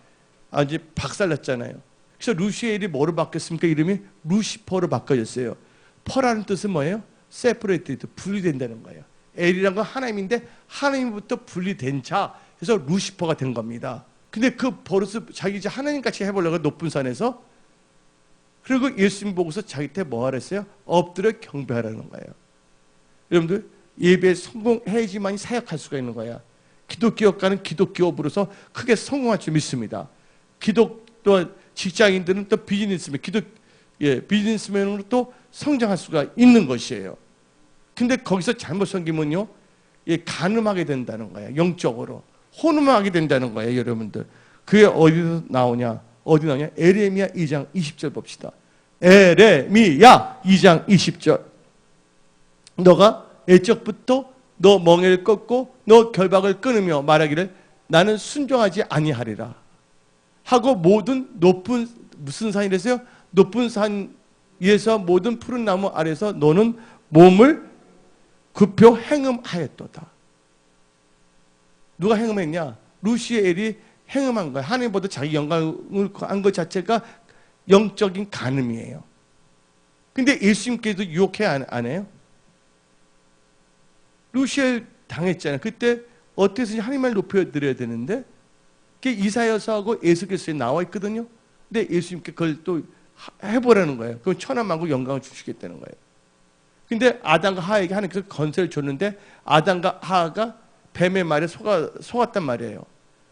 A: 아주 박살났잖아요. 그래서 루시엘이 뭐로 바뀌었습니까? 이름이 루시퍼로 바꿔졌어요. 퍼라는 뜻은 뭐예요? 세퍼레이트, 분리된다는 거예요. 엘이란 건 하나님인데 하나님부터 분리된 자, 그래서 루시퍼가 된 겁니다. 근데 그 버릇을 자기 이제 하나님같이 해보려고 높은 산에서, 그리고 예수님 보고서 자기한테 뭐 하랬어요? 엎드려 경배하라는 거예요. 여러분들 예배에 성공해야지만이 사역할 수가 있는 거야. 기독교학과는 기독교업으로서 크게 성공할 줄 믿습니다. 또 직장인들은 또 비즈니스맨, 비즈니스맨으로 또 성장할 수가 있는 것이에요. 근데 거기서 잘못 섬기면요, 간음하게 된다는 거예요. 영적으로 혼음하게 된다는 거예요. 여러분들 그게 어디서 나오냐? 어디 나오냐? 에레미야 2장 20절 봅시다. 에레미야 2장 20절. 너가 애적부터 너 멍에를 꺾고 너 결박을 끊으며 말하기를 나는 순종하지 아니하리라 하고 모든 높은 무슨 산이랬어요? 높은 산 위에서 모든 푸른 나무 아래서 너는 몸을 굽혀 행음하였도다. 누가 행음했냐? 루시엘이 행음한 거야. 하나님보다 자기 영광을 한 것 자체가 영적인 간음이에요. 근데 예수님께도 유혹해 안 해요? 루시엘 당했잖아요. 그때 어떻게 해서 하나님을 높여드려야 되는데 그게 이사야서하고 에스겔서에 나와 있거든요. 근데 예수님께 그걸 또 해보라는 거예요. 그럼 천하만국 영광을 주시겠다는 거예요. 근데 아담과 하에게 하나님께서 건세를 줬는데 아담과 하가 뱀의 말에 속았단 말이에요.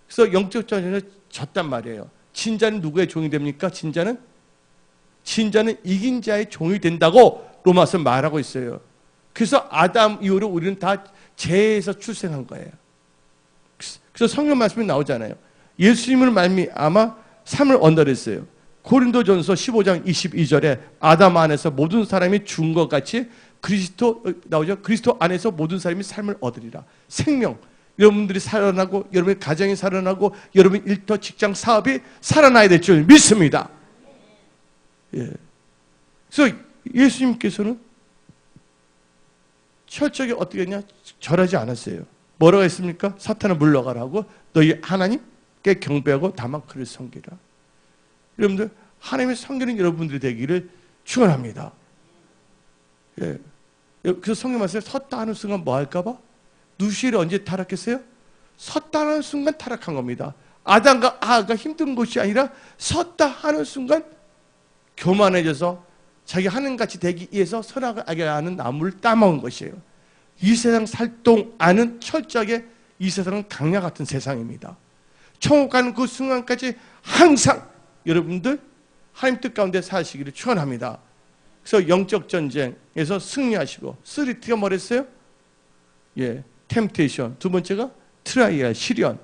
A: 그래서 영적 전쟁에서 졌단 말이에요. 진자는 누구의 종이 됩니까? 진자는 이긴 자의 종이 된다고 로마서 말하고 있어요. 그래서 아담 이후로 우리는 다 죄에서 출생한 거예요. 그래서 성경 말씀이 나오잖아요. 예수님을 말미암아 삶을 얻으랬어요. 고린도전서 15장 22절에 아담 안에서 모든 사람이 죽은 것 같이 그리스도 나오죠. 그리스도 안에서 모든 사람이 삶을 얻으리라. 생명. 여러분들이 살아나고 여러분의 가정이 살아나고 여러분 일터 직장 사업이 살아나야 될 줄 믿습니다. 예. 그래서 예수님께서는 철저하게 어떻게 했냐? 절하지 않았어요. 뭐라고 했습니까? 사탄을 물러가라고 너희 하나님께 경배하고 다만 그를 섬기라. 여러분들 하나님의 섬기는 여러분들이 되기를 축원합니다. 예. 그래서 성경 말씀에 섰다 하는 순간 뭐 할까봐? 누시엘이 언제 타락했어요? 섰다 하는 순간 타락한 겁니다. 아담과 아가 힘든 것이 아니라 섰다 하는 순간 교만해져서 자기 하나님같이 되기 위해서 선악을 하는 나무를 따먹은 것이에요. 이 세상 살동 안은 철저하게 이 세상은 강야 같은 세상입니다. 천국 가는 그 순간까지 항상 여러분들 하나님 뜻 가운데 사시기를 축원합니다. 그래서 영적 전쟁에서 승리하시고, 3T가 뭐랬어요? 예, 템테이션. 두 번째가 트라이얼, 시련.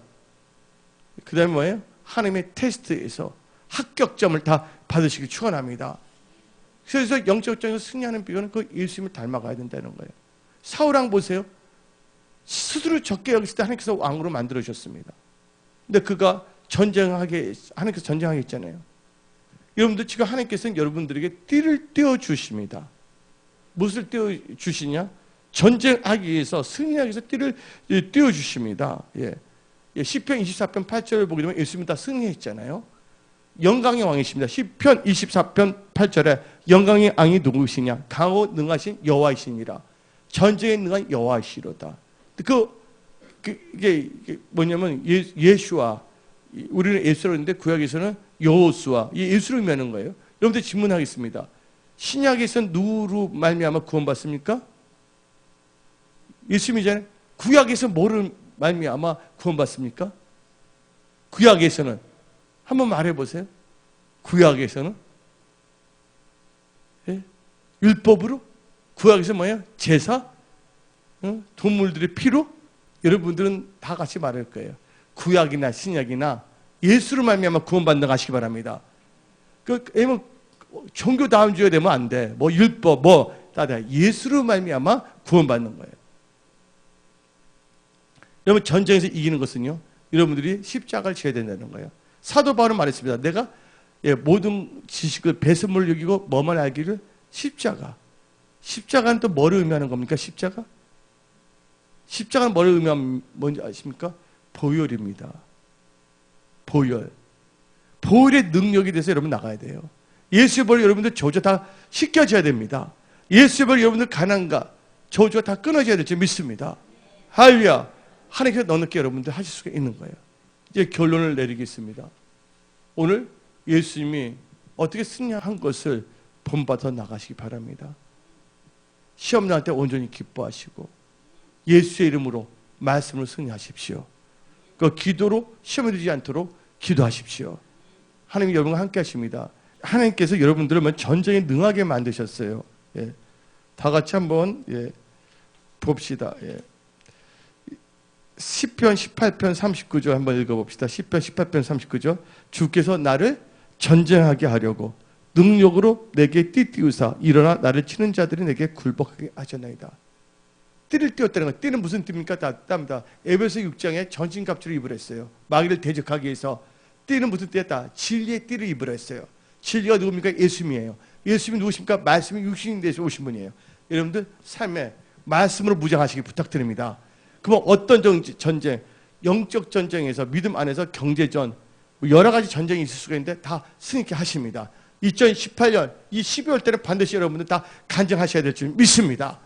A: 그 다음에 뭐예요? 하나님의 테스트에서 합격점을 다 받으시기 축원합니다. 그래서 영적 전쟁에서 승리하는 비결은 그 예수님을 닮아가야 된다는 거예요. 사울왕 보세요. 스스로 적게 여겼을 때 하나님께서 왕으로 만들어 주셨습니다. 근데 그가 하나님께서 전쟁하게 했잖아요. 여러분들 지금 하나님께서는 여러분들에게 띠를 띄워 주십니다. 무엇을 띄워 주시냐? 전쟁하기 위해서, 승리하기 위해서 띠를 띄워 주십니다. 예. 시편 24편 8절을 보게 되면 예수님은 다 승리했잖아요. 영광의 왕이십니다. 시편 24편 8절에 영광의 왕이 누구시냐? 강하고 능하신 여호와이시니라. 전쟁에 능한 여호와이시로다. 이게 뭐냐면 예수와, 우리는 예수로 했는데 구약에서는 여호수아, 이 예수를 의미하는 거예요. 여러분들 질문하겠습니다. 신약에서는 누구로 말미암아 구원받습니까? 예수님이잖아요. 구약에서 뭐를 말미암아 구원받습니까? 구약에서는 한번 말해보세요. 구약에서는 예? 율법으로? 구약에서 뭐예요? 제사? 동물들의 피로? 여러분들은 다 같이 말할 거예요. 구약이나 신약이나 예수로 말미암아 구원받는 거 하시기 바랍니다. 종교 다음 주에 되면 안 돼. 뭐 율법 다 예수로 말미암아 구원받는 거예요. 여러분, 전쟁에서 이기는 것은요, 여러분들이 십자가를 지어야 된다는 거예요. 사도 바울은 말했습니다. 내가 모든 지식을 배설물로 여기고 뭐만 알기를 십자가. 십자가는 또 뭐를 의미하는 겁니까? 십자가? 십자가는 뭐를 의미하는 뭔지 아십니까? 보혈입니다. 보혈. 보혈의 능력에 대해서 여러분 나가야 돼요. 예수의 벌 여러분들 저주 다 씻겨져야 됩니다. 예수의 벌 여러분들 가난과 저주가 다 끊어져야 될 줄 믿습니다. 할렐루야. 하나님께서 넉넉히 여러분들 하실 수가 있는 거예요. 이제 결론을 내리겠습니다. 오늘 예수님이 어떻게 승리한 것을 본받아 나가시기 바랍니다. 시험 날 때 온전히 기뻐하시고 예수의 이름으로 말씀을 승리하십시오. 그 기도로 시험에 들지 않도록 기도하십시오. 하나님이 여러분과 함께 하십니다. 하나님께서 여러분들을 전쟁에 능하게 만드셨어요. 예. 다 같이 한번 봅시다. 시편 18편 39절 한번 읽어봅시다. 시편 18편 39절. 주께서 나를 전쟁하게 하려고 능력으로 내게 띠띠우사 일어나 나를 치는 자들이 내게 굴복하게 하셨나이다. 띠를 띄웠다는 거. 띠는 무슨 띠입니까? 땀이다. 에베소 6장에 전신갑주를 입으랬어요. 마귀를 대적하기 위해서. 띠는 무슨 띠였다? 진리의 띠를 입으랬어요. 진리가 누굽니까? 예수님이에요. 예수님이 누구십니까? 말씀이 육신이 돼서 오신 분이에요. 여러분들 삶에 말씀으로 무장하시기 부탁드립니다. 그럼 어떤 전쟁, 영적 전쟁에서 믿음 안에서 경제전, 여러 가지 전쟁이 있을 수가 있는데 다 승리케 하십니다. 2018년 이 12월 때는 반드시 여러분들 다 간증하셔야 될 줄 믿습니다.